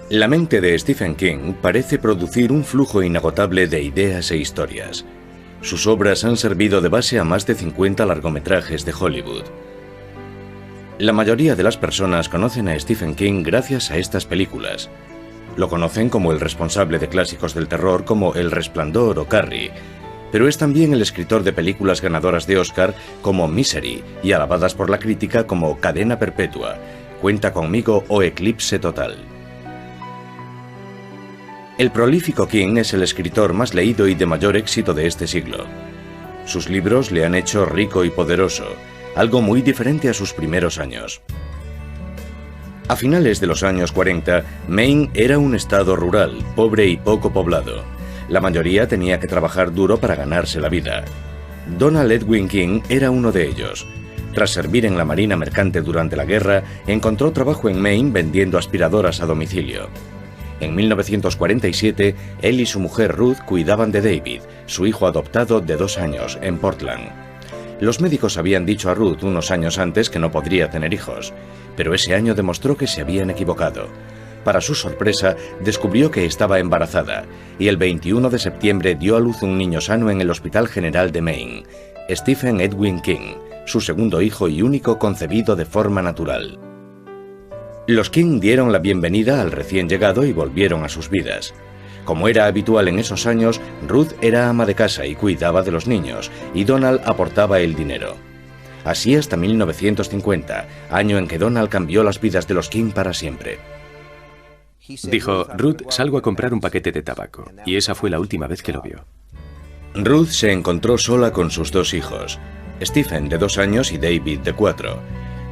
La mente de Stephen King parece producir un flujo inagotable de ideas e historias. Sus obras han servido de base a más de 50 largometrajes de Hollywood. La mayoría de las personas conocen a Stephen King gracias a estas películas. Lo conocen como el responsable de clásicos del terror como El Resplandor o Carrie, pero es también el escritor de películas ganadoras de Oscar como Misery y alabadas por la crítica como Cadena Perpetua, Cuenta conmigo o Eclipse Total. El prolífico King es el escritor más leído y de mayor éxito de este siglo. Sus libros le han hecho rico y poderoso, algo muy diferente a sus primeros años. A finales de los años 40, Maine era un estado rural, pobre y poco poblado. La mayoría tenía que trabajar duro para ganarse la vida. Donald Edwin King era uno de ellos. Tras servir en la Marina Mercante durante la guerra, encontró trabajo en Maine vendiendo aspiradoras a domicilio. En 1947, él y su mujer Ruth cuidaban de David, su hijo adoptado de 2 años, en Portland. Los médicos habían dicho a Ruth unos años antes que no podría tener hijos, pero ese año demostró que se habían equivocado. Para su sorpresa, descubrió que estaba embarazada, y el 21 de septiembre dio a luz un niño sano en el Hospital General de Maine, Stephen Edwin King, su segundo hijo y único concebido de forma natural. Los King dieron la bienvenida al recién llegado y volvieron a sus vidas. Como era habitual en esos años, Ruth era ama de casa y cuidaba de los niños, y Donald aportaba el dinero. Así hasta 1950, año en que Donald cambió las vidas de los King para siempre. Dijo, Ruth, salgo a comprar un paquete de tabaco, y esa fue la última vez que lo vio. Ruth se encontró sola con sus 2 hijos, Stephen de 2 años y David de 4.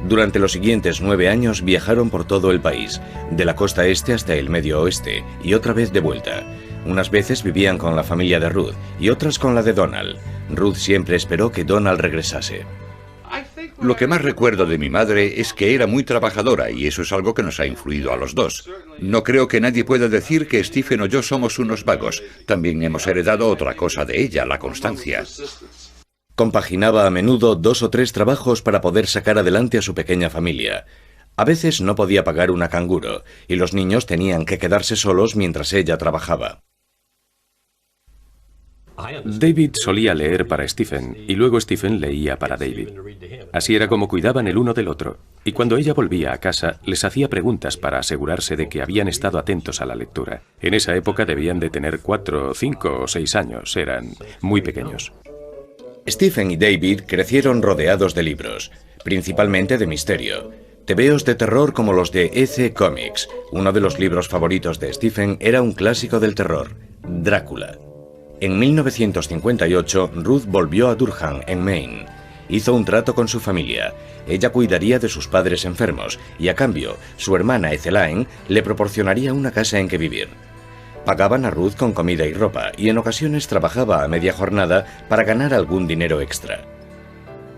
Durante los siguientes 9 años viajaron por todo el país, de la costa este hasta el medio oeste, y otra vez de vuelta. Unas veces vivían con la familia de Ruth y otras con la de Donald. Ruth siempre esperó que Donald regresase. Lo que más recuerdo de mi madre es que era muy trabajadora y eso es algo que nos ha influido a los dos. No creo que nadie pueda decir que Stephen o yo somos unos vagos. También hemos heredado otra cosa de ella, la constancia. Compaginaba a menudo 2 o 3 trabajos para poder sacar adelante a su pequeña familia. A veces no podía pagar una canguro, y los niños tenían que quedarse solos mientras ella trabajaba. David solía leer para Stephen, y luego Stephen leía para David. Así era como cuidaban el uno del otro, y cuando ella volvía a casa, les hacía preguntas para asegurarse de que habían estado atentos a la lectura. En esa época debían de tener 4, 5 o 6 años, eran muy pequeños. Stephen y David crecieron rodeados de libros, principalmente de misterio. Tebeos de terror como los de EC Comics. Uno de los libros favoritos de Stephen era un clásico del terror, Drácula. En 1958, Ruth volvió a Durham, en Maine. Hizo un trato con su familia. Ella cuidaría de sus padres enfermos y, a cambio, su hermana Ethelaine le proporcionaría una casa en que vivir. Pagaban a Ruth con comida y ropa, y en ocasiones trabajaba a media jornada para ganar algún dinero extra.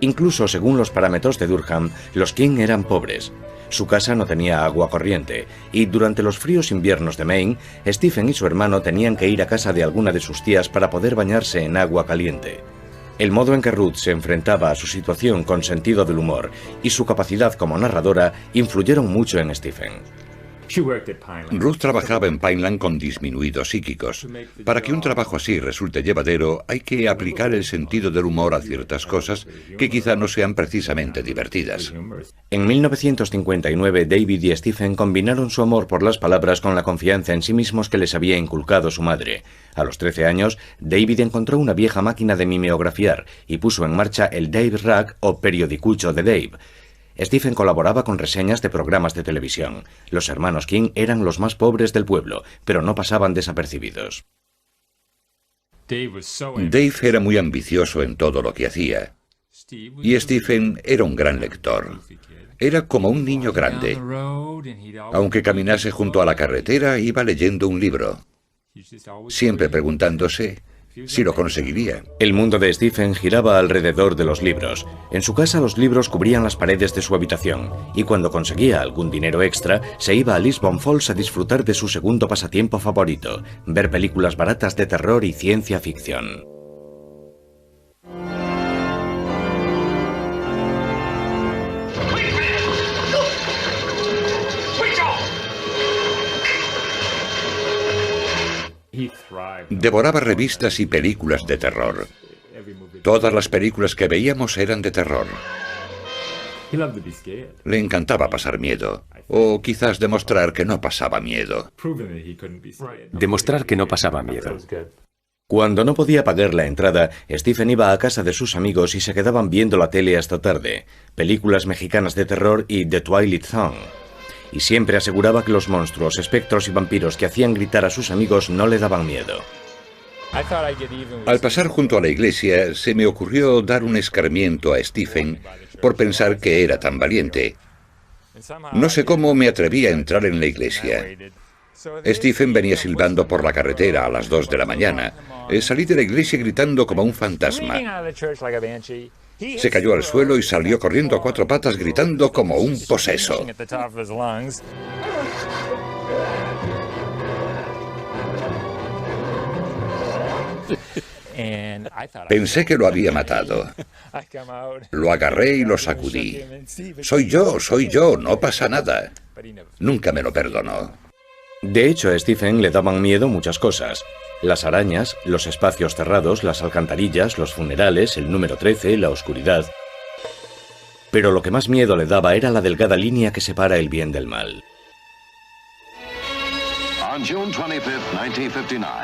Incluso según los parámetros de Durham, los King eran pobres. Su casa no tenía agua corriente, y durante los fríos inviernos de Maine, Stephen y su hermano tenían que ir a casa de alguna de sus tías para poder bañarse en agua caliente. El modo en que Ruth se enfrentaba a su situación con sentido del humor y su capacidad como narradora influyeron mucho en Stephen. Ruth trabajaba en Pineland con disminuidos psíquicos. Para que un trabajo así resulte llevadero, hay que aplicar el sentido del humor a ciertas cosas que quizá no sean precisamente divertidas. En 1959, David y Stephen combinaron su amor por las palabras con la confianza en sí mismos que les había inculcado su madre. A los 13 años, David encontró una vieja máquina de mimeografiar y puso en marcha el Dave Rag o periodicucho de Dave. Stephen colaboraba con reseñas de programas de televisión. Los hermanos King eran los más pobres del pueblo, pero no pasaban desapercibidos. Dave era muy ambicioso en todo lo que hacía. Y Stephen era un gran lector. Era como un niño grande. Aunque caminase junto a la carretera, iba leyendo un libro, siempre preguntándose si lo conseguiría. El mundo de Stephen giraba alrededor de los libros. En su casa los libros cubrían las paredes de su habitación, y cuando conseguía algún dinero extra, se iba a Lisbon Falls a disfrutar de su segundo pasatiempo favorito, ver películas baratas de terror y ciencia ficción. Devoraba revistas y películas de terror. Todas las películas que veíamos eran de terror. Le encantaba pasar miedo, o quizás demostrar que no pasaba miedo. Demostrar que no pasaba miedo. Cuando no podía pagar la entrada, Stephen iba a casa de sus amigos y se quedaban viendo la tele hasta tarde, películas mexicanas de terror y The Twilight Zone. Y siempre aseguraba que los monstruos, espectros y vampiros que hacían gritar a sus amigos no le daban miedo. Al pasar junto a la iglesia, se me ocurrió dar un escarmiento a Stephen por pensar que era tan valiente. No sé cómo me atreví a entrar en la iglesia. Stephen venía silbando por la carretera a las 2 de la mañana. Salí de la iglesia gritando como un fantasma. Se cayó al suelo y salió corriendo a 4 patas gritando como un poseso. Pensé que lo había matado. Lo agarré y lo sacudí. Soy yo, no pasa nada. Nunca me lo perdonó. De hecho, a Stephen le daban miedo muchas cosas. Las arañas, los espacios cerrados, las alcantarillas, los funerales, el número 13, la oscuridad. Pero lo que más miedo le daba era la delgada línea que separa el bien del mal.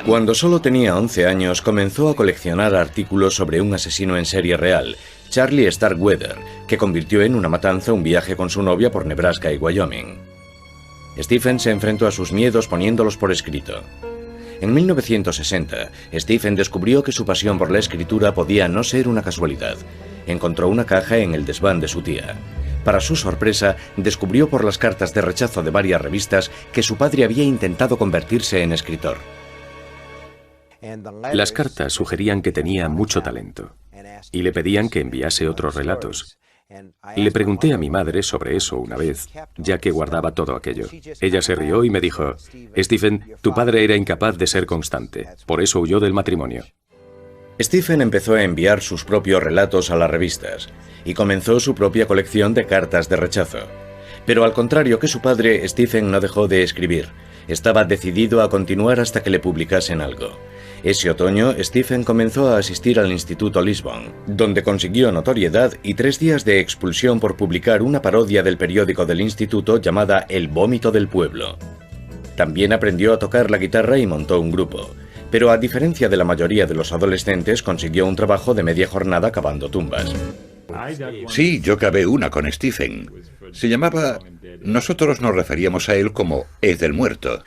Cuando solo tenía 11 años, comenzó a coleccionar artículos sobre un asesino en serie real, Charlie Starkweather, que convirtió en una matanza un viaje con su novia por Nebraska y Wyoming. Stephen se enfrentó a sus miedos poniéndolos por escrito. En 1960, Stephen descubrió que su pasión por la escritura podía no ser una casualidad. Encontró una caja en el desván de su tía. Para su sorpresa, descubrió por las cartas de rechazo de varias revistas que su padre había intentado convertirse en escritor. Las cartas sugerían que tenía mucho talento y le pedían que enviase otros relatos. Le pregunté a mi madre sobre eso una vez, ya que guardaba todo aquello. Ella se rió y me dijo: Stephen, tu padre era incapaz de ser constante, por eso huyó del matrimonio. Stephen empezó a enviar sus propios relatos a las revistas y comenzó su propia colección de cartas de rechazo. Pero al contrario que su padre, Stephen no dejó de escribir. Estaba decidido a continuar hasta que le publicasen algo. Ese otoño, Stephen comenzó a asistir al Instituto Lisbon, donde consiguió notoriedad y 3 días de expulsión por publicar una parodia del periódico del instituto llamada El Vómito del Pueblo. También aprendió a tocar la guitarra y montó un grupo. Pero a diferencia de la mayoría de los adolescentes, consiguió un trabajo de media jornada cavando tumbas. Sí, yo cavé una con Stephen. Se llamaba... Nosotros nos referíamos a él como Ed el Muerto.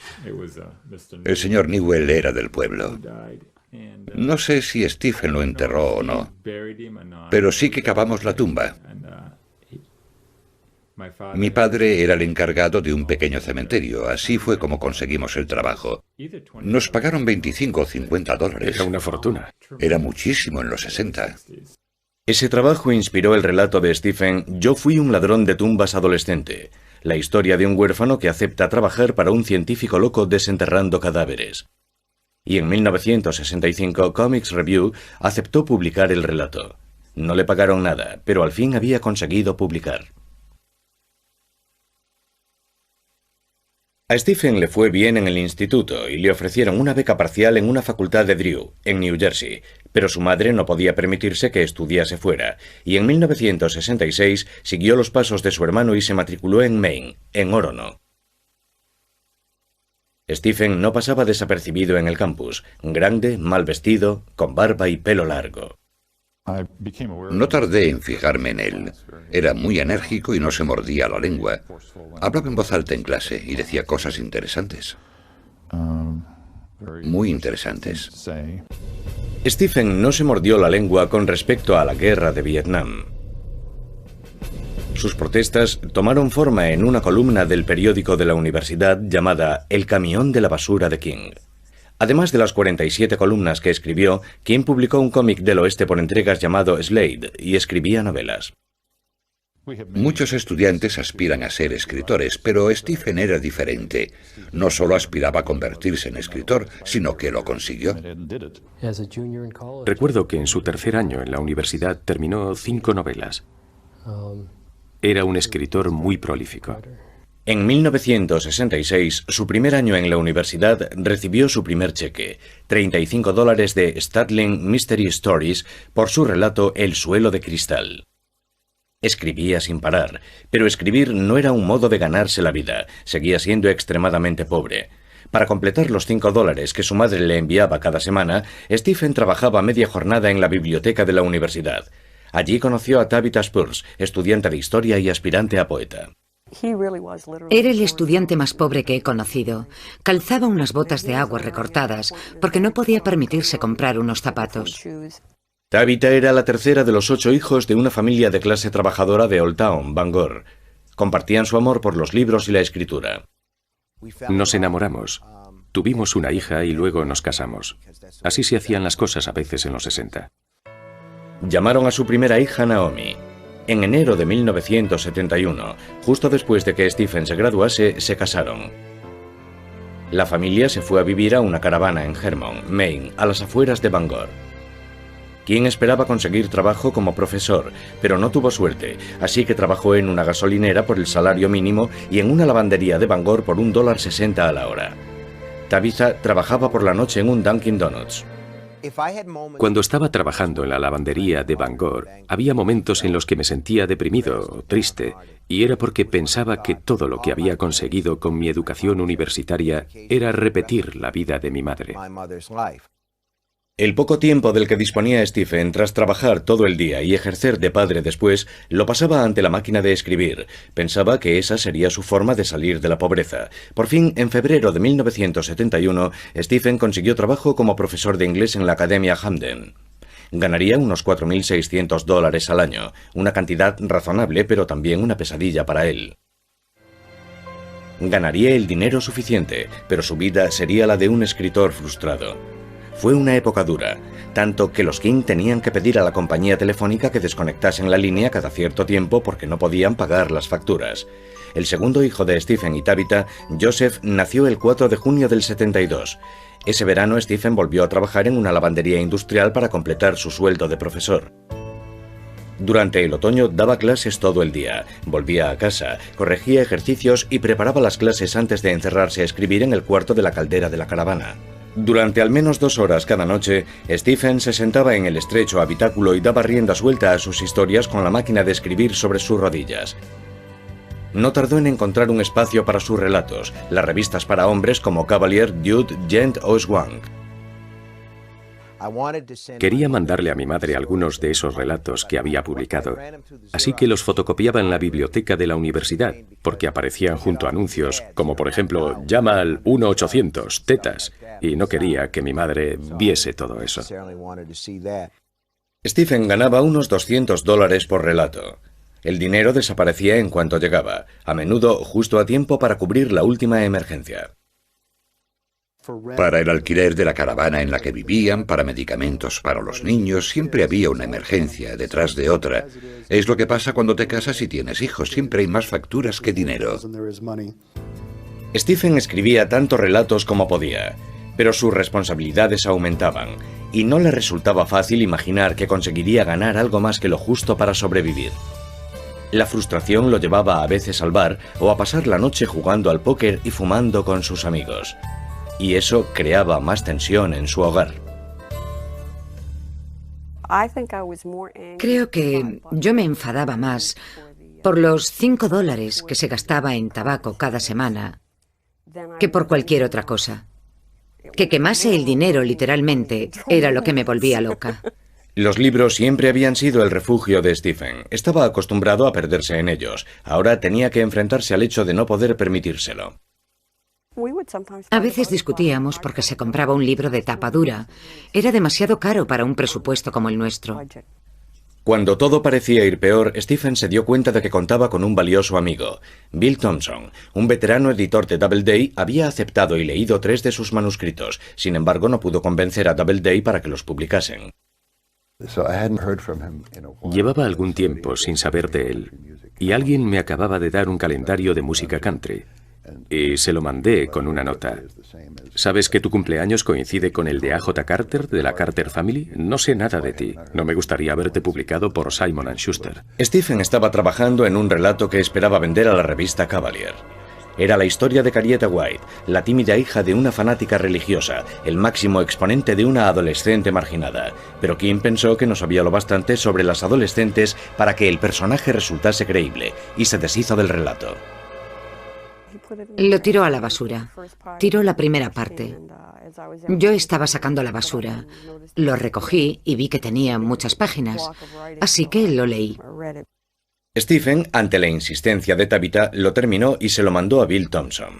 El señor Newell era del pueblo. No sé si Stephen lo enterró o no, pero sí que cavamos la tumba. Mi padre era el encargado de un pequeño cementerio, así fue como conseguimos el trabajo. Nos pagaron 25 o 50 dólares. Era una fortuna. Era muchísimo en los 60. Ese trabajo inspiró el relato de Stephen Yo fui un ladrón de tumbas adolescente, la historia de un huérfano que acepta trabajar para un científico loco desenterrando cadáveres. Y en 1965 Comics Review aceptó publicar el relato. No le pagaron nada, pero al fin había conseguido publicar. A Stephen le fue bien en el instituto y le ofrecieron una beca parcial en una facultad de Drew, en New Jersey, pero su madre no podía permitirse que estudiase fuera, y en 1966 siguió los pasos de su hermano y se matriculó en Maine, en Orono. Stephen no pasaba desapercibido en el campus, grande, mal vestido, con barba y pelo largo. No tardé en fijarme en él. Era muy enérgico y no se mordía la lengua. Hablaba en voz alta en clase y decía cosas interesantes. Muy interesantes. Stephen no se mordió la lengua con respecto a la guerra de Vietnam. Sus protestas tomaron forma en una columna del periódico de la universidad llamada El camión de la basura de King. Además de las 47 columnas que escribió, King publicó un cómic del oeste por entregas llamado Slade y escribía novelas. Muchos estudiantes aspiran a ser escritores, pero Stephen era diferente. No solo aspiraba a convertirse en escritor, sino que lo consiguió. Recuerdo que en su tercer año en la universidad terminó 5 novelas. Era un escritor muy prolífico. En 1966, su primer año en la universidad, recibió su primer cheque, $35 de Statling Mystery Stories por su relato El suelo de cristal. Escribía sin parar, pero escribir no era un modo de ganarse la vida, seguía siendo extremadamente pobre. Para completar los $5 que su madre le enviaba cada semana, Stephen trabajaba media jornada en la biblioteca de la universidad. Allí conoció a Tabitha Spurs, estudiante de historia y aspirante a poeta. Era el estudiante más pobre que he conocido. Calzaba unas botas de agua recortadas porque no podía permitirse comprar unos zapatos. Tabitha era la tercera de los 8 hijos de una familia de clase trabajadora de Old Town, Bangor. Compartían su amor por los libros y la escritura. Nos enamoramos. Tuvimos una hija y luego nos casamos. Así se hacían las cosas a veces en los 60. Llamaron a su primera hija Naomi. En enero de 1971, justo después de que Stephen se graduase, se casaron. La familia se fue a vivir a una caravana en Hermon, Maine, a las afueras de Bangor. King esperaba conseguir trabajo como profesor, pero no tuvo suerte, así que trabajó en una gasolinera por el salario mínimo y en una lavandería de Bangor por $1.60 a la hora. Tabitha trabajaba por la noche en un Dunkin' Donuts. Cuando estaba trabajando en la lavandería de Bangor, había momentos en los que me sentía deprimido o triste, y era porque pensaba que todo lo que había conseguido con mi educación universitaria era repetir la vida de mi madre. El poco tiempo del que disponía Stephen tras trabajar todo el día y ejercer de padre después, lo pasaba ante la máquina de escribir. Pensaba que esa sería su forma de salir de la pobreza. Por fin, en febrero de 1971, Stephen consiguió trabajo como profesor de inglés en la Academia Hamden. Ganaría unos $4.600 al año, una cantidad razonable pero también una pesadilla para él. Ganaría el dinero suficiente, pero su vida sería la de un escritor frustrado. Fue una época dura, tanto que los King tenían que pedir a la compañía telefónica que desconectasen la línea cada cierto tiempo porque no podían pagar las facturas. El segundo hijo de Stephen y Tabitha, Joseph, nació el 4 de junio del 72. Ese verano Stephen volvió a trabajar en una lavandería industrial para completar su sueldo de profesor. Durante el otoño daba clases todo el día, volvía a casa, corregía ejercicios y preparaba las clases antes de encerrarse a escribir en el cuarto de la caldera de la caravana. Durante al menos 2 horas cada noche, Stephen se sentaba en el estrecho habitáculo y daba rienda suelta a sus historias con la máquina de escribir sobre sus rodillas. No tardó en encontrar un espacio para sus relatos, las revistas para hombres como Cavalier, Dude, Gent o Swank. Quería mandarle a mi madre algunos de esos relatos que había publicado, así que los fotocopiaba en la biblioteca de la universidad, porque aparecían junto a anuncios, como por ejemplo, llama al 1-800, tetas, y no quería que mi madre viese todo eso. Stephen ganaba unos $200 por relato. El dinero desaparecía en cuanto llegaba, a menudo justo a tiempo para cubrir la última emergencia. Para el alquiler de la caravana en la que vivían, para medicamentos para los niños, siempre había una emergencia detrás de otra. Es lo que pasa cuando te casas y tienes hijos, siempre hay más facturas que dinero. Stephen escribía tantos relatos como podía, pero sus responsabilidades aumentaban, y no le resultaba fácil imaginar que conseguiría ganar algo más que lo justo para sobrevivir. La frustración lo llevaba a veces al bar o a pasar la noche jugando al póker y fumando con sus amigos. Y eso creaba más tensión en su hogar. Creo que yo me enfadaba más por los $5 que se gastaba en tabaco cada semana que por cualquier otra cosa. Que quemase el dinero literalmente era lo que me volvía loca. Los libros siempre habían sido el refugio de Stephen. Estaba acostumbrado a perderse en ellos. Ahora tenía que enfrentarse al hecho de no poder permitírselo. A veces discutíamos porque se compraba un libro de tapa dura. Era demasiado caro para un presupuesto como el nuestro. Cuando todo parecía ir peor, Stephen se dio cuenta de que contaba con un valioso amigo. Bill Thompson, un veterano editor de Doubleday, había aceptado y leído 3 de sus manuscritos. Sin embargo, no pudo convencer a Doubleday para que los publicasen. Llevaba algún tiempo sin saber de él, y alguien me acababa de dar un calendario de música country. Y se lo mandé con una nota. ¿Sabes que tu cumpleaños coincide con el de A.J. Carter, de la Carter Family? No sé nada de ti. No me gustaría verte publicado por Simon & Schuster. Stephen estaba trabajando en un relato que esperaba vender a la revista Cavalier. Era la historia de Carrieta White, la tímida hija de una fanática religiosa, el máximo exponente de una adolescente marginada. Pero King pensó que no sabía lo bastante sobre las adolescentes para que el personaje resultase creíble, y se deshizo del relato. Lo tiró a la basura. Tiró la primera parte. Yo estaba sacando la basura. Lo recogí y vi que tenía muchas páginas, así que lo leí. Stephen, ante la insistencia de Tabitha, lo terminó y se lo mandó a Bill Thompson.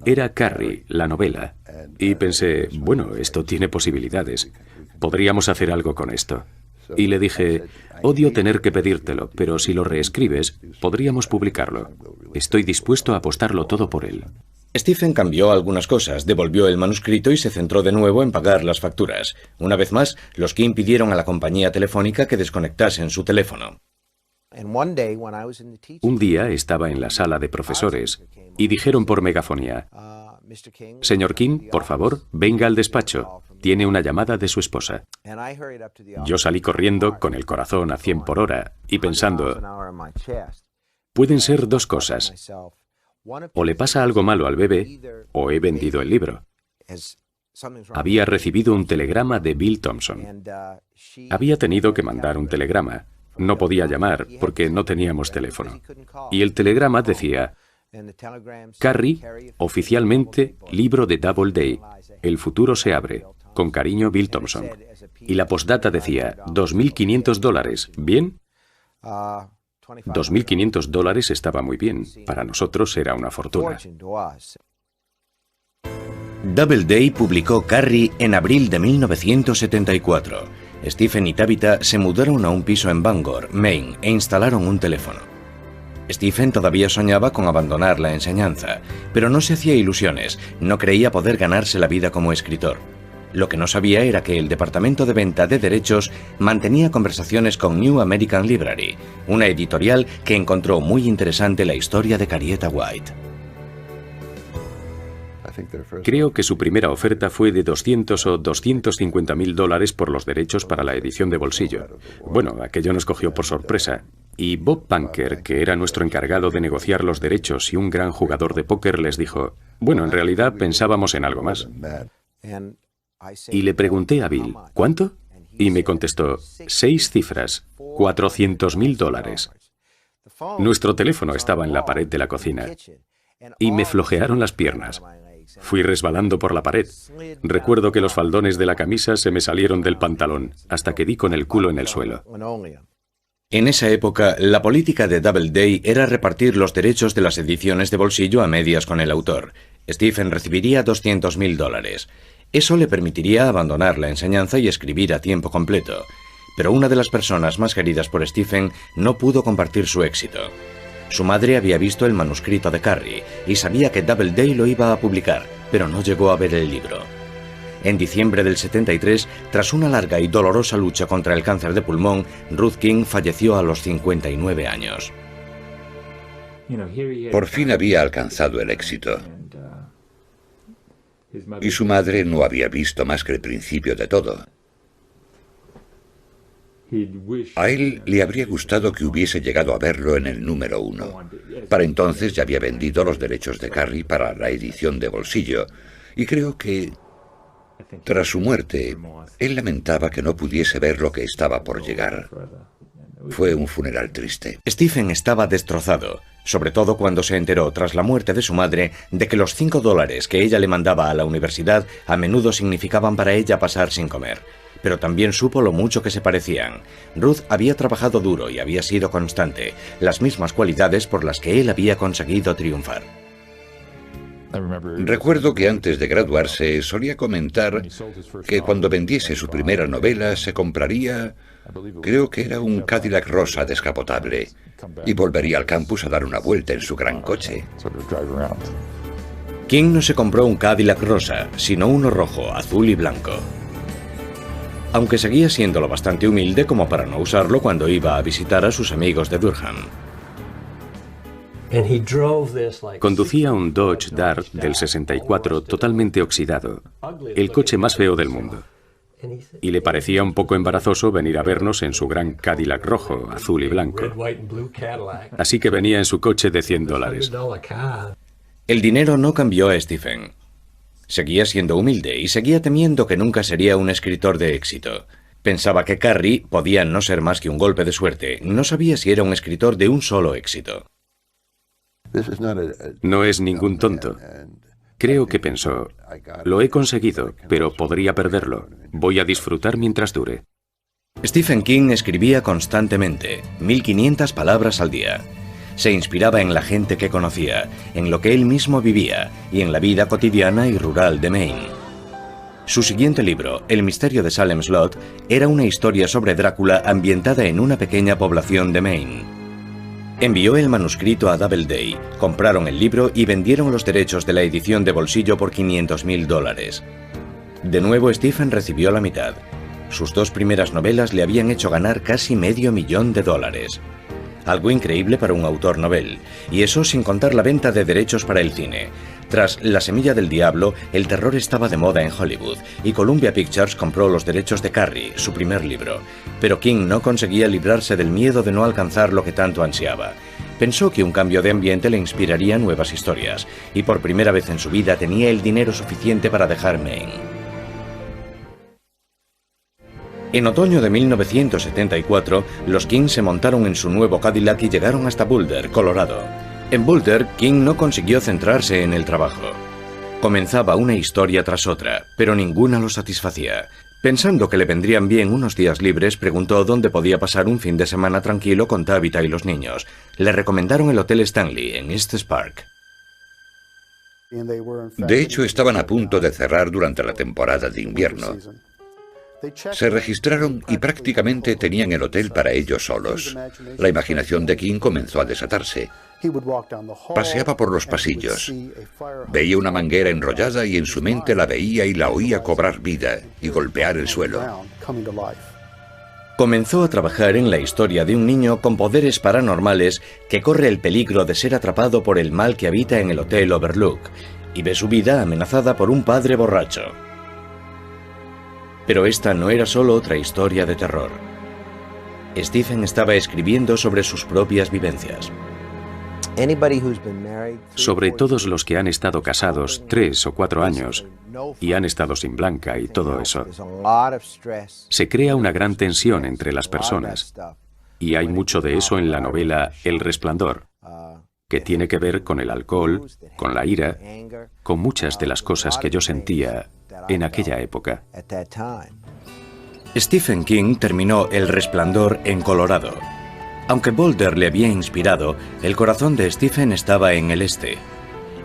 Era Carrie, la novela, y pensé, bueno, esto tiene posibilidades. Podríamos hacer algo con esto. Y le dije, odio tener que pedírtelo, pero si lo reescribes, podríamos publicarlo. Estoy dispuesto a apostarlo todo por él. Stephen cambió algunas cosas, devolvió el manuscrito y se centró de nuevo en pagar las facturas. Una vez más, los King pidieron a la compañía telefónica que desconectasen su teléfono. Un día estaba en la sala de profesores y dijeron por megafonía, «Señor King, por favor, venga al despacho. Tiene una llamada de su esposa». Yo salí corriendo con el corazón a 100 por hora y pensando, pueden ser dos cosas. O le pasa algo malo al bebé, o he vendido el libro. Había recibido un telegrama de Bill Thompson. Había tenido que mandar un telegrama. No podía llamar porque no teníamos teléfono. Y el telegrama decía, Carrie, oficialmente, libro de Doubleday. El futuro se abre. Con cariño, Bill Thompson. Y la postdata decía, $2.500. ¿Bien? $2.500 estaba muy bien. Para nosotros era una fortuna. Doubleday publicó Carrie en abril de 1974. Stephen y Tabitha se mudaron a un piso en Bangor, Maine, e instalaron un teléfono. Stephen todavía soñaba con abandonar la enseñanza, pero no se hacía ilusiones, no creía poder ganarse la vida como escritor. Lo que no sabía era que el departamento de venta de derechos mantenía conversaciones con New American Library, una editorial que encontró muy interesante la historia de Carrieta White. Creo que su primera oferta fue de $200 o $250.000 por los derechos para la edición de bolsillo. Bueno, aquello nos cogió por sorpresa. Y Bob Punker, que era nuestro encargado de negociar los derechos y un gran jugador de póker, les dijo, bueno, en realidad pensábamos en algo más. Y le pregunté a Bill, ¿cuánto? Y me contestó, 6 cifras, $400.000. Nuestro teléfono estaba en la pared de la cocina. Y me flojearon las piernas. Fui resbalando por la pared. Recuerdo que los faldones de la camisa se me salieron del pantalón, hasta que di con el culo en el suelo. En esa época, la política de Doubleday era repartir los derechos de las ediciones de bolsillo a medias con el autor. Stephen recibiría $200.000. Eso le permitiría abandonar la enseñanza y escribir a tiempo completo. Pero una de las personas más queridas por Stephen no pudo compartir su éxito. Su madre había visto el manuscrito de Carrie y sabía que Doubleday lo iba a publicar, pero no llegó a ver el libro. En diciembre del 73, tras una larga y dolorosa lucha contra el cáncer de pulmón, Ruth King falleció a los 59 años. Por fin había alcanzado el éxito. Y su madre no había visto más que el principio de todo. A él le habría gustado que hubiese llegado a verlo en el número 1. Para entonces ya había vendido los derechos de Carrie para la edición de bolsillo, y creo que, tras su muerte, él lamentaba que no pudiese ver lo que estaba por llegar. Fue un funeral triste. Stephen estaba destrozado, sobre todo cuando se enteró, tras la muerte de su madre, de que los $5 que ella le mandaba a la universidad a menudo significaban para ella pasar sin comer. Pero también supo lo mucho que se parecían. Ruth había trabajado duro y había sido constante, las mismas cualidades por las que él había conseguido triunfar. Recuerdo que antes de graduarse solía comentar que cuando vendiese su primera novela se compraría, creo que era un Cadillac rosa descapotable, y volvería al campus a dar una vuelta en su gran coche. King no se compró un Cadillac rosa, sino uno rojo, azul y blanco. Aunque seguía siendo lo bastante humilde como para no usarlo cuando iba a visitar a sus amigos de Durham. Conducía un Dodge Dart del 64 totalmente oxidado, el coche más feo del mundo. y le parecía un poco embarazoso venir a vernos en su gran Cadillac rojo, azul y blanco. Así que venía en su coche de $100. El dinero no cambió a Stephen. Seguía siendo humilde y seguía temiendo que nunca sería un escritor de éxito. Pensaba que Carrie podía no ser más que un golpe de suerte. No sabía si era un escritor de un solo éxito. No es ningún tonto. Creo que pensó, lo he conseguido, pero podría perderlo. Voy a disfrutar mientras dure. Stephen King escribía constantemente, 1500 palabras al día. Se inspiraba en la gente que conocía, en lo que él mismo vivía y en la vida cotidiana y rural de Maine. Su siguiente libro, El misterio de Salem Slot, era una historia sobre Drácula ambientada en una pequeña población de Maine. Envió el manuscrito a Doubleday, compraron el libro y vendieron los derechos de la edición de bolsillo por $500.000. De nuevo Stephen recibió la mitad. Sus 2 primeras novelas le habían hecho ganar casi $500,000. Algo increíble para un autor novel, y eso sin contar la venta de derechos para el cine. Tras La semilla del diablo, el terror estaba de moda en Hollywood, y Columbia Pictures compró los derechos de Carrie, su primer libro. Pero King no conseguía librarse del miedo de no alcanzar lo que tanto ansiaba. Pensó que un cambio de ambiente le inspiraría nuevas historias, y por primera vez en su vida tenía el dinero suficiente para dejar Maine. En otoño de 1974, los King se montaron en su nuevo Cadillac y llegaron hasta Boulder, Colorado. En Boulder, King no consiguió centrarse en el trabajo. Comenzaba una historia tras otra, pero ninguna lo satisfacía. Pensando que le vendrían bien unos días libres, preguntó dónde podía pasar un fin de semana tranquilo con Tabitha y los niños. Le recomendaron el Hotel Stanley, en Estes Park. De hecho, estaban a punto de cerrar durante la temporada de invierno. Se registraron y prácticamente tenían el hotel para ellos solos. La imaginación de King comenzó a desatarse. Paseaba por los pasillos. Veía una manguera enrollada y en su mente la veía y la oía cobrar vida y golpear el suelo. Comenzó a trabajar en la historia de un niño con poderes paranormales que corre el peligro de ser atrapado por el mal que habita en el Hotel Overlook y ve su vida amenazada por un padre borracho. Pero esta no era solo otra historia de terror. Stephen estaba escribiendo sobre sus propias vivencias. Sobre todos los que han estado casados 3 o 4 años y han estado sin Blanca y todo eso, se crea una gran tensión entre las personas. Y hay mucho de eso en la novela El Resplandor, que tiene que ver con el alcohol, con la ira, con muchas de las cosas que yo sentía en aquella época. Stephen King terminó El Resplandor en Colorado. Aunque Boulder le había inspirado, el corazón de Stephen estaba en el este.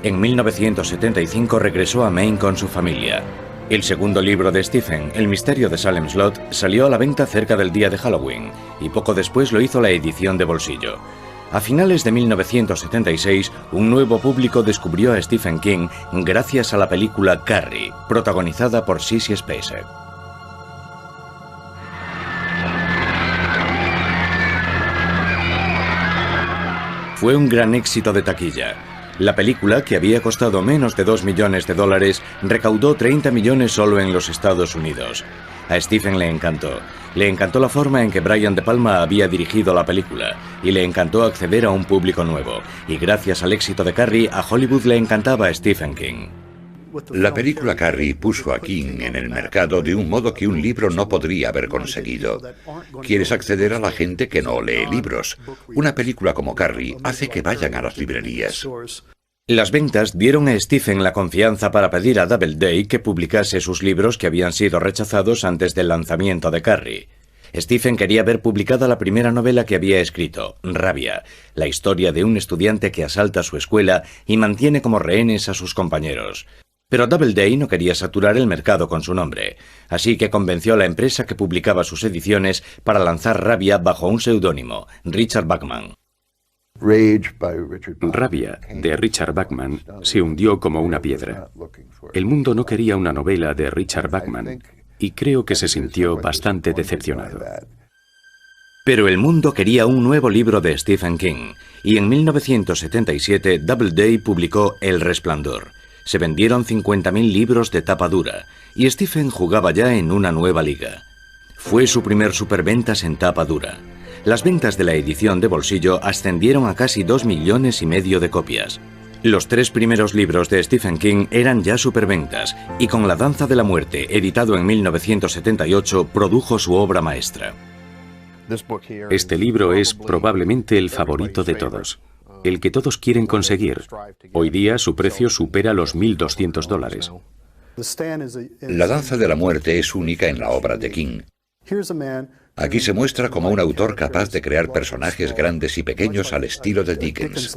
En 1975 regresó a Maine con su familia. El segundo libro de Stephen, El misterio de Salem Slot, salió a la venta cerca del día de Halloween, y poco después lo hizo la edición de bolsillo. A finales de 1976, un nuevo público descubrió a Stephen King gracias a la película Carrie, protagonizada por Sissy Spacek. Fue un gran éxito de taquilla. La película, que había costado menos de $2 millones, recaudó 30 millones solo en los Estados Unidos. A Stephen le encantó. Le encantó la forma en que Brian De Palma había dirigido la película, y le encantó acceder a un público nuevo. Y gracias al éxito de Carrie, a Hollywood le encantaba a Stephen King. La película Carrie puso a King en el mercado de un modo que un libro no podría haber conseguido. Quieres acceder a la gente que no lee libros. Una película como Carrie hace que vayan a las librerías. Las ventas dieron a Stephen la confianza para pedir a Doubleday que publicase sus libros que habían sido rechazados antes del lanzamiento de Carrie. Stephen quería ver publicada la primera novela que había escrito, Rabia, la historia de un estudiante que asalta su escuela y mantiene como rehenes a sus compañeros. Pero Doubleday no quería saturar el mercado con su nombre, así que convenció a la empresa que publicaba sus ediciones para lanzar Rabia bajo un seudónimo, Richard Bachman. Rabia, de Richard Bachman, se hundió como una piedra. El mundo no quería una novela de Richard Bachman, y creo que se sintió bastante decepcionado. Pero el mundo quería un nuevo libro de Stephen King, y en 1977 Doubleday publicó El Resplandor. Se vendieron 50.000 libros de tapa dura y Stephen jugaba ya en una nueva liga. Fue su primer superventas en tapa dura. Las ventas de la edición de bolsillo ascendieron a casi 2,5 millones de copias. Los 3 primeros libros de Stephen King eran ya superventas y con La danza de la muerte, editado en 1978, produjo su obra maestra. Este libro es probablemente el favorito de todos, el que todos quieren conseguir. Hoy día su precio supera los $1.200. La danza de la muerte es única en la obra de King. Aquí se muestra como un autor capaz de crear personajes grandes y pequeños al estilo de Dickens.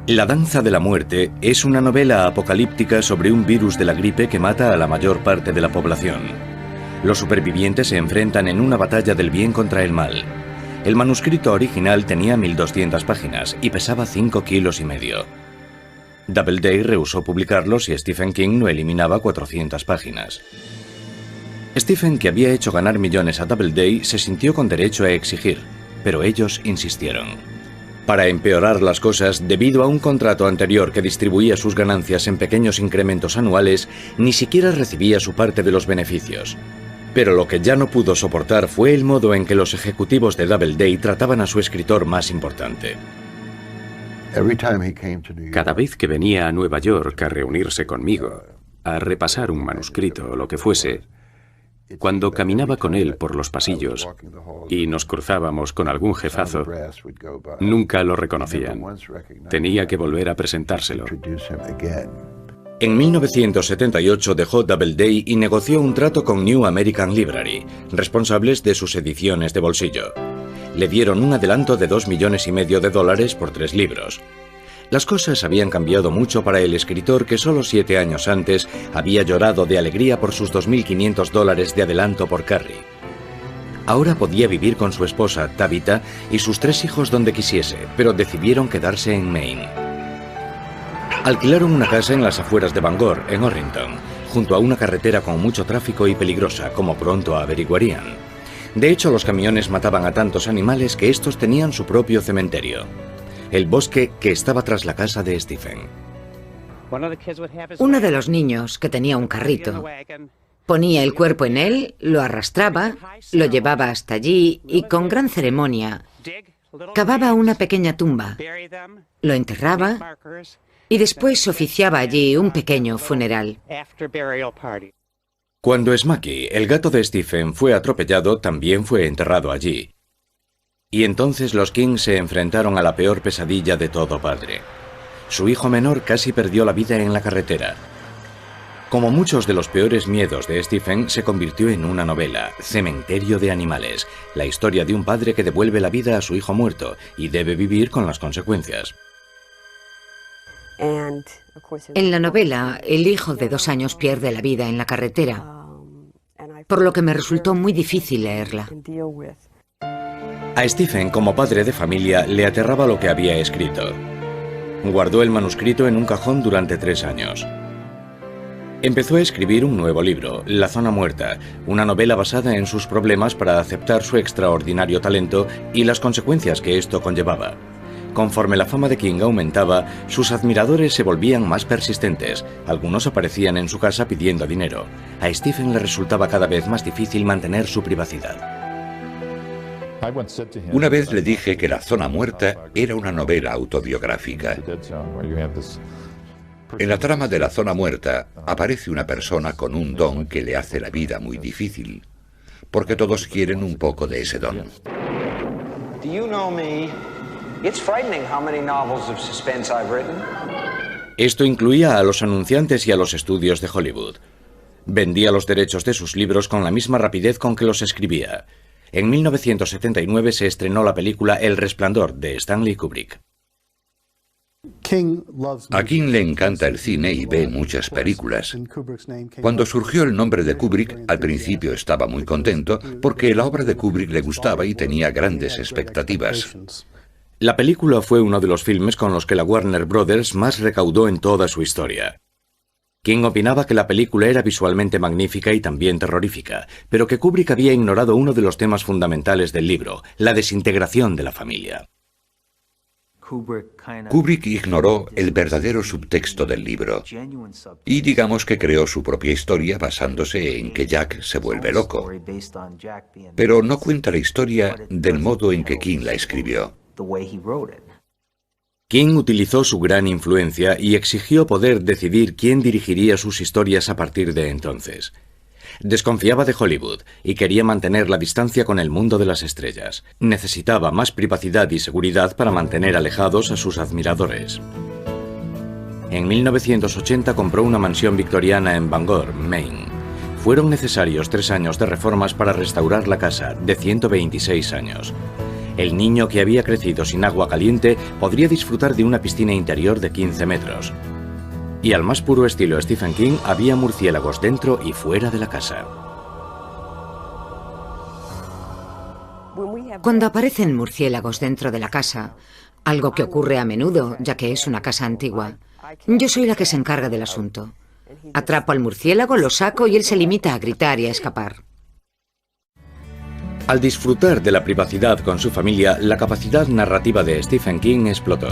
La danza de la muerte es una novela apocalíptica sobre un virus de la gripe que mata a la mayor parte de la población. Los supervivientes se enfrentan en una batalla del bien contra el mal. El manuscrito original tenía 1.200 páginas y pesaba 5,5 kilos. Doubleday rehusó publicarlo si Stephen King no eliminaba 400 páginas. Stephen, que había hecho ganar millones a Doubleday, se sintió con derecho a exigir, pero ellos insistieron. Para empeorar las cosas, debido a un contrato anterior que distribuía sus ganancias en pequeños incrementos anuales, ni siquiera recibía su parte de los beneficios. Pero lo que ya no pudo soportar fue el modo en que los ejecutivos de Doubleday trataban a su escritor más importante. Cada vez que venía a Nueva York a reunirse conmigo, a repasar un manuscrito o lo que fuese, cuando caminaba con él por los pasillos y nos cruzábamos con algún jefazo, nunca lo reconocían. Tenía que volver a presentárselo. En 1978 dejó Doubleday y negoció un trato con New American Library, responsables de sus ediciones de bolsillo. Le dieron un adelanto de $2,5 millones por 3 libros. Las cosas habían cambiado mucho para el escritor que solo 7 años antes había llorado de alegría por sus $2.500 de adelanto por Carrie. Ahora podía vivir con su esposa, Tabitha, y sus 3 hijos donde quisiese, pero decidieron quedarse en Maine. Alquilaron una casa en las afueras de Bangor, en Orrington, junto a una carretera con mucho tráfico y peligrosa, como pronto averiguarían. De hecho, los camiones mataban a tantos animales que estos tenían su propio cementerio. El bosque que estaba tras la casa de Stephen. Uno de los niños, que tenía un carrito, ponía el cuerpo en él, lo arrastraba, lo llevaba hasta allí y con gran ceremonia cavaba una pequeña tumba, lo enterraba y después oficiaba allí un pequeño funeral. Cuando Smaky, el gato de Stephen, fue atropellado, también fue enterrado allí. Y entonces los King se enfrentaron a la peor pesadilla de todo padre. Su hijo menor casi perdió la vida en la carretera. Como muchos de los peores miedos de Stephen, se convirtió en una novela, Cementerio de Animales, la historia de un padre que devuelve la vida a su hijo muerto y debe vivir con las consecuencias. En la novela, el hijo de 2 años pierde la vida en la carretera, por lo que me resultó muy difícil leerla. A Stephen, como padre de familia, le aterraba lo que había escrito. Guardó el manuscrito en un cajón durante 3 años. Empezó a escribir un nuevo libro, La zona muerta, una novela basada en sus problemas para aceptar su extraordinario talento y las consecuencias que esto conllevaba. Conforme la fama de King aumentaba, sus admiradores se volvían más persistentes. Algunos aparecían en su casa pidiendo dinero. A Stephen le resultaba cada vez más difícil mantener su privacidad. Una vez le dije que La zona muerta era una novela autobiográfica. En la trama de La zona muerta aparece una persona con un don que le hace la vida muy difícil, porque todos quieren un poco de ese don. Esto incluía a los anunciantes y a los estudios de Hollywood. Vendía los derechos de sus libros con la misma rapidez con que los escribía. En 1979 se estrenó la película El Resplandor, de Stanley Kubrick. A King le encanta el cine y ve muchas películas. Cuando surgió el nombre de Kubrick, al principio estaba muy contento porque la obra de Kubrick le gustaba y tenía grandes expectativas. La película fue uno de los filmes con los que la Warner Brothers más recaudó en toda su historia. King opinaba que la película era visualmente magnífica y también terrorífica, pero que Kubrick había ignorado uno de los temas fundamentales del libro, la desintegración de la familia. Kubrick ignoró el verdadero subtexto del libro y digamos que creó su propia historia basándose en que Jack se vuelve loco. Pero no cuenta la historia del modo en que King la escribió. King utilizó su gran influencia y exigió poder decidir quién dirigiría sus historias a partir de entonces. Desconfiaba de Hollywood y quería mantener la distancia con el mundo de las estrellas. Necesitaba más privacidad y seguridad para mantener alejados a sus admiradores. En 1980 compró una mansión victoriana en Bangor, Maine. Fueron necesarios 3 años de reformas para restaurar la casa, de 126 años. El niño que había crecido sin agua caliente podría disfrutar de una piscina interior de 15 metros. Y al más puro estilo Stephen King, había murciélagos dentro y fuera de la casa. Cuando aparecen murciélagos dentro de la casa, algo que ocurre a menudo, ya que es una casa antigua, yo soy la que se encarga del asunto. Atrapo al murciélago, lo saco y él se limita a gritar y a escapar. Al disfrutar de la privacidad con su familia, la capacidad narrativa de Stephen King explotó.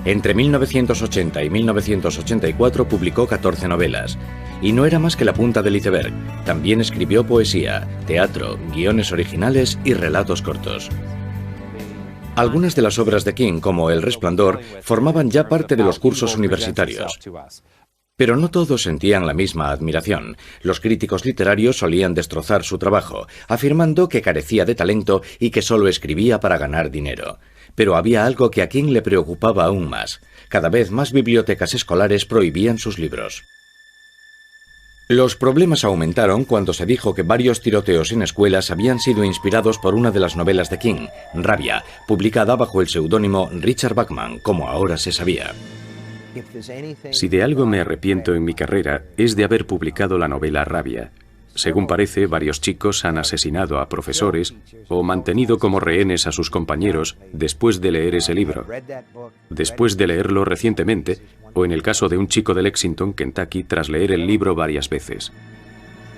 Entre 1980 y 1984 publicó 14 novelas, y no era más que la punta del iceberg. También escribió poesía, teatro, guiones originales y relatos cortos. Algunas de las obras de King, como El Resplandor, formaban ya parte de los cursos universitarios. Pero no todos sentían la misma admiración. Los críticos literarios solían destrozar su trabajo, afirmando que carecía de talento y que solo escribía para ganar dinero. Pero había algo que a King le preocupaba aún más. Cada vez más bibliotecas escolares prohibían sus libros. Los problemas aumentaron cuando se dijo que varios tiroteos en escuelas habían sido inspirados por una de las novelas de King, Rabia, publicada bajo el seudónimo Richard Bachman, como ahora se sabía. Si de algo me arrepiento en mi carrera, es de haber publicado la novela Rabia. Según parece, varios chicos han asesinado a profesores o mantenido como rehenes a sus compañeros después de leer ese libro. Después de leerlo recientemente, o en el caso de un chico de Lexington, Kentucky, tras leer el libro varias veces.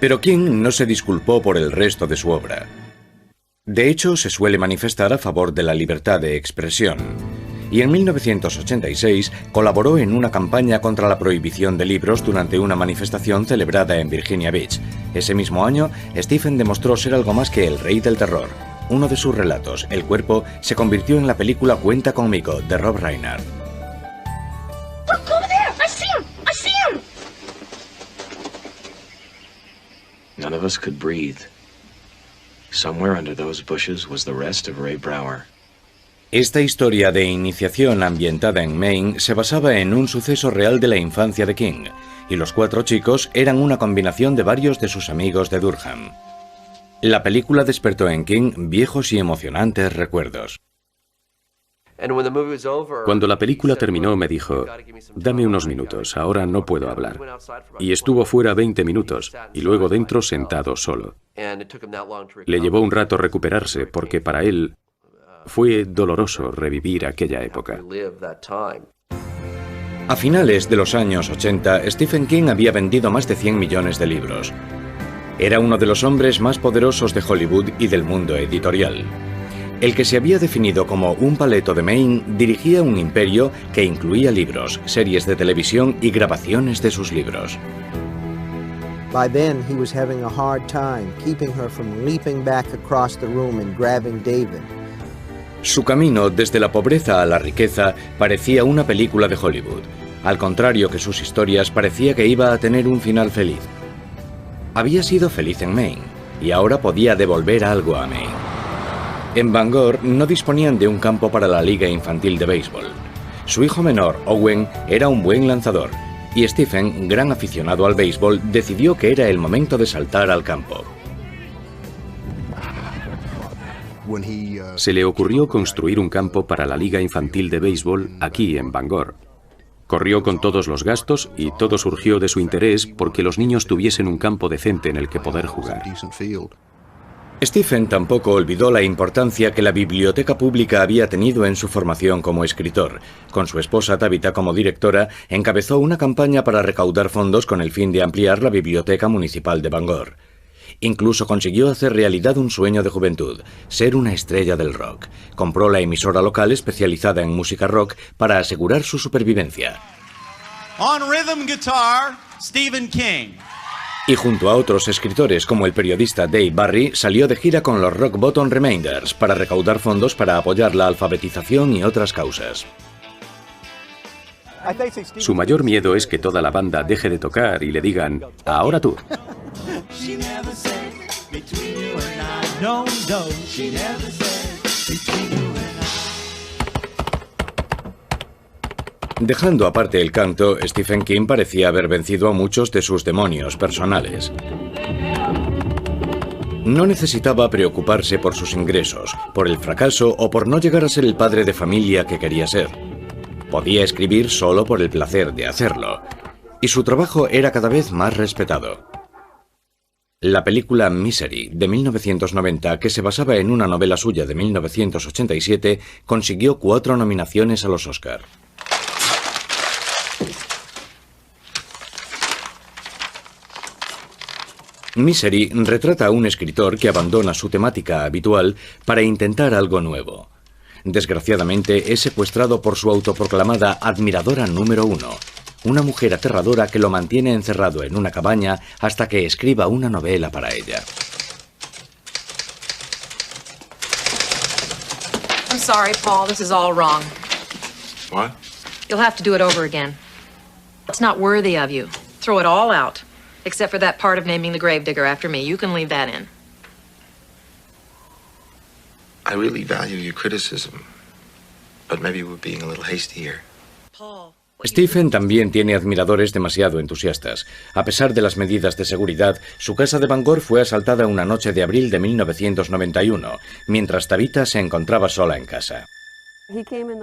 Pero King no se disculpó por el resto de su obra. De hecho, se suele manifestar a favor de la libertad de expresión. Y en 1986 colaboró en una campaña contra la prohibición de libros durante una manifestación celebrada en Virginia Beach. Ese mismo año, Stephen demostró ser algo más que el rey del terror. Uno de sus relatos, El cuerpo, se convirtió en la película Cuenta conmigo, de Rob Reiner. None of us could breathe. Somewhere under those bushes was the rest of Ray Brower. Esta historia de iniciación ambientada en Maine se basaba en un suceso real de la infancia de King, y los 4 chicos eran una combinación de varios de sus amigos de Durham. La película despertó en King viejos y emocionantes recuerdos. Cuando la película terminó me dijo, dame unos minutos, ahora no puedo hablar. Y estuvo fuera 20 minutos, y luego dentro sentado solo. Le llevó un rato recuperarse, porque para él fue doloroso revivir aquella época. A finales de los años 80, Stephen King había vendido más de 100 millones de libros. Era uno de los hombres más poderosos de Hollywood y del mundo editorial. El que se había definido como un paleto de Maine dirigía un imperio que incluía libros, series de televisión y grabaciones de sus libros. By then, he was having a hard time keeping her from leaping back across the room and grabbing David. Su camino desde la pobreza a la riqueza parecía una película de Hollywood. Al contrario que sus historias, parecía que iba a tener un final feliz. Había sido feliz en Maine y ahora podía devolver algo a Maine. En Bangor no disponían de un campo para la liga infantil de béisbol. Su hijo menor, Owen, era un buen lanzador y Stephen, gran aficionado al béisbol, decidió que era el momento de saltar al campo. Se le ocurrió construir un campo para la liga infantil de béisbol aquí en Bangor. Corrió con todos los gastos y todo surgió de su interés porque los niños tuviesen un campo decente en el que poder jugar. Stephen tampoco olvidó la importancia que la biblioteca pública había tenido en su formación como escritor. Con su esposa Tabitha como directora, encabezó una campaña para recaudar fondos con el fin de ampliar la biblioteca municipal de Bangor. Incluso consiguió hacer realidad un sueño de juventud, ser una estrella del rock. Compró la emisora local especializada en música rock para asegurar su supervivencia. On rhythm guitar, Stephen King. Y junto a otros escritores como el periodista Dave Barry, salió de gira con los Rock Bottom Remainders para recaudar fondos para apoyar la alfabetización y otras causas. Su mayor miedo es que toda la banda deje de tocar y le digan, ahora tú. Dejando aparte el canto, Stephen King parecía haber vencido a muchos de sus demonios personales. No necesitaba preocuparse por sus ingresos, por el fracaso o por no llegar a ser el padre de familia que quería ser. Podía escribir solo por el placer de hacerlo, y su trabajo era cada vez más respetado. La película Misery, de 1990, que se basaba en una novela suya de 1987, consiguió 4 nominaciones a los Oscar. Misery retrata a un escritor que abandona su temática habitual para intentar algo nuevo. Desgraciadamente es secuestrado por su autoproclamada admiradora número 1, una mujer aterradora que lo mantiene encerrado en una cabaña hasta que escriba una novela para ella. I'm sorry, Paul, this is all wrong. What? You'll have to do it over again. It's not worthy of you. Throw it all out. Except for that part of naming the gravedigger after me. You can leave that in. I really value your criticism, but maybe we're being a little hasty here. Paul. Stephen también tiene admiradores demasiado entusiastas. A pesar de las medidas de seguridad, su casa de Bangor fue asaltada una noche de abril de 1991, mientras Tabitha se encontraba sola en casa.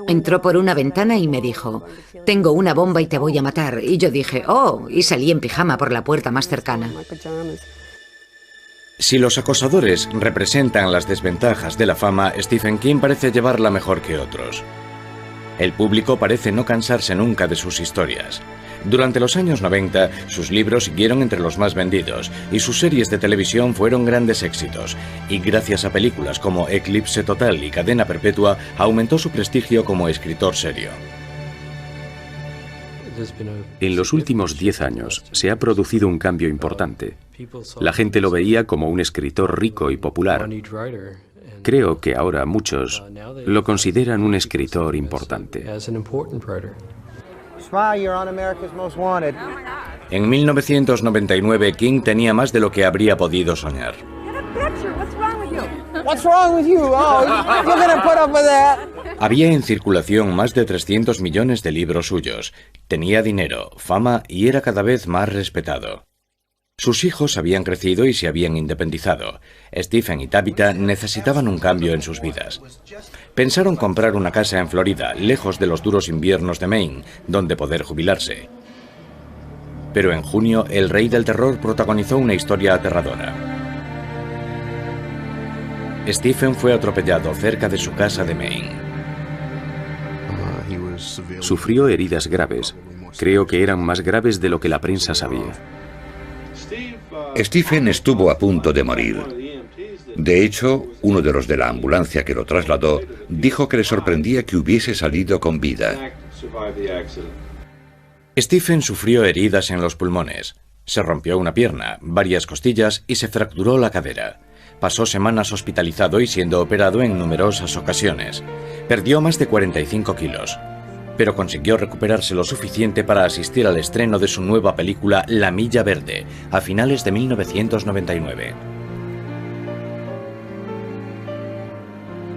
Entró por una ventana y me dijo, tengo una bomba y te voy a matar. Y yo dije, oh, y salí en pijama por la puerta más cercana. Si los acosadores representan las desventajas de la fama, Stephen King parece llevarla mejor que otros. El público parece no cansarse nunca de sus historias. Durante los años 90, sus libros siguieron entre los más vendidos y sus series de televisión fueron grandes éxitos, y gracias a películas como Eclipse Total y Cadena Perpetua, aumentó su prestigio como escritor serio. En los últimos 10 años se ha producido un cambio importante. La gente lo veía como un escritor rico y popular. Creo que ahora muchos lo consideran un escritor importante. En 1999, King tenía más de lo que habría podido soñar. Había en circulación más de 300 millones de libros suyos. Tenía dinero, fama y era cada vez más respetado. Sus hijos habían crecido y se habían independizado. Stephen y Tabitha necesitaban un cambio en sus vidas. Pensaron comprar una casa en Florida, lejos de los duros inviernos de Maine, donde poder jubilarse. Pero en junio, el rey del terror protagonizó una historia aterradora. Stephen fue atropellado cerca de su casa de Maine. Sufrió heridas graves. Creo que eran más graves de lo que la prensa sabía. Stephen estuvo a punto de morir. De hecho, uno de los de la ambulancia que lo trasladó dijo que le sorprendía que hubiese salido con vida. Stephen sufrió heridas en los pulmones. Se rompió una pierna, varias costillas y se fracturó la cadera. Pasó semanas hospitalizado y siendo operado en numerosas ocasiones. Perdió más de 45 kilos. Pero consiguió recuperarse lo suficiente para asistir al estreno de su nueva película La Milla Verde, a finales de 1999.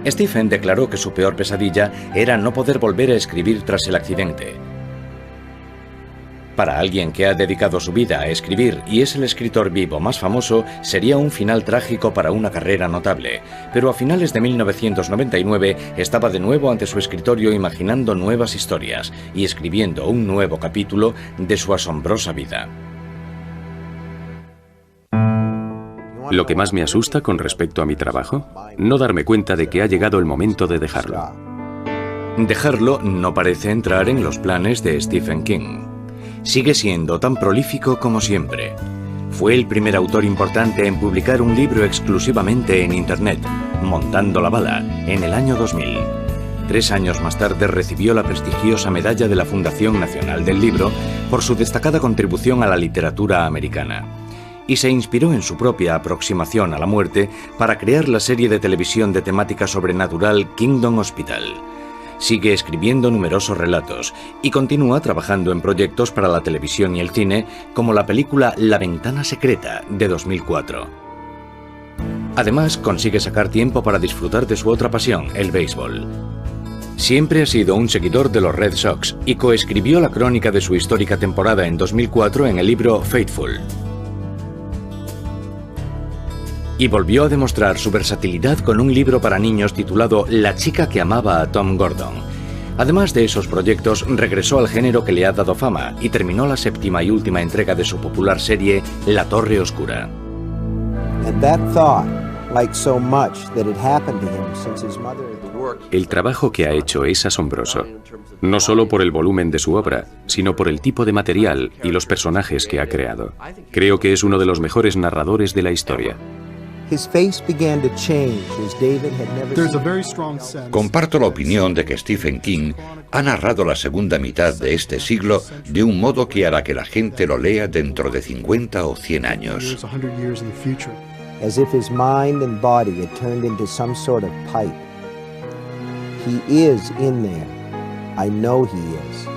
Stephen declaró que su peor pesadilla era no poder volver a escribir tras el accidente. Para alguien que ha dedicado su vida a escribir y es el escritor vivo más famoso, sería un final trágico para una carrera notable, pero a finales de 1999 estaba de nuevo ante su escritorio imaginando nuevas historias y escribiendo un nuevo capítulo de su asombrosa vida. Lo que más me asusta con respecto a mi trabajo, no darme cuenta de que ha llegado el momento de dejarlo. Dejarlo no parece entrar en los planes de Stephen King. Sigue siendo tan prolífico como siempre. Fue el primer autor importante en publicar un libro exclusivamente en Internet, Montando la bala, en el año 2000. 3 años más tarde recibió la prestigiosa medalla de la Fundación Nacional del Libro por su destacada contribución a la literatura americana. Y se inspiró en su propia aproximación a la muerte para crear la serie de televisión de temática sobrenatural Kingdom Hospital. Sigue escribiendo numerosos relatos y continúa trabajando en proyectos para la televisión y el cine, como la película La Ventana Secreta, de 2004. Además, consigue sacar tiempo para disfrutar de su otra pasión, el béisbol. Siempre ha sido un seguidor de los Red Sox y coescribió la crónica de su histórica temporada en 2004 en el libro Faithful. Y volvió a demostrar su versatilidad con un libro para niños titulado La chica que amaba a Tom Gordon. Además de esos proyectos, regresó al género que le ha dado fama y terminó la 7ª y última entrega de su popular serie La Torre Oscura. El trabajo que ha hecho es asombroso, no solo por el volumen de su obra, sino por el tipo de material y los personajes que ha creado. Creo que es uno de los mejores narradores de la historia. Comparto la opinión de que Stephen King ha narrado la segunda mitad de este siglo de un modo que hará que la gente lo lea dentro de 50 o 100 años. As if his mind and body had turned into some sort of pipe. He is in there. I know he is.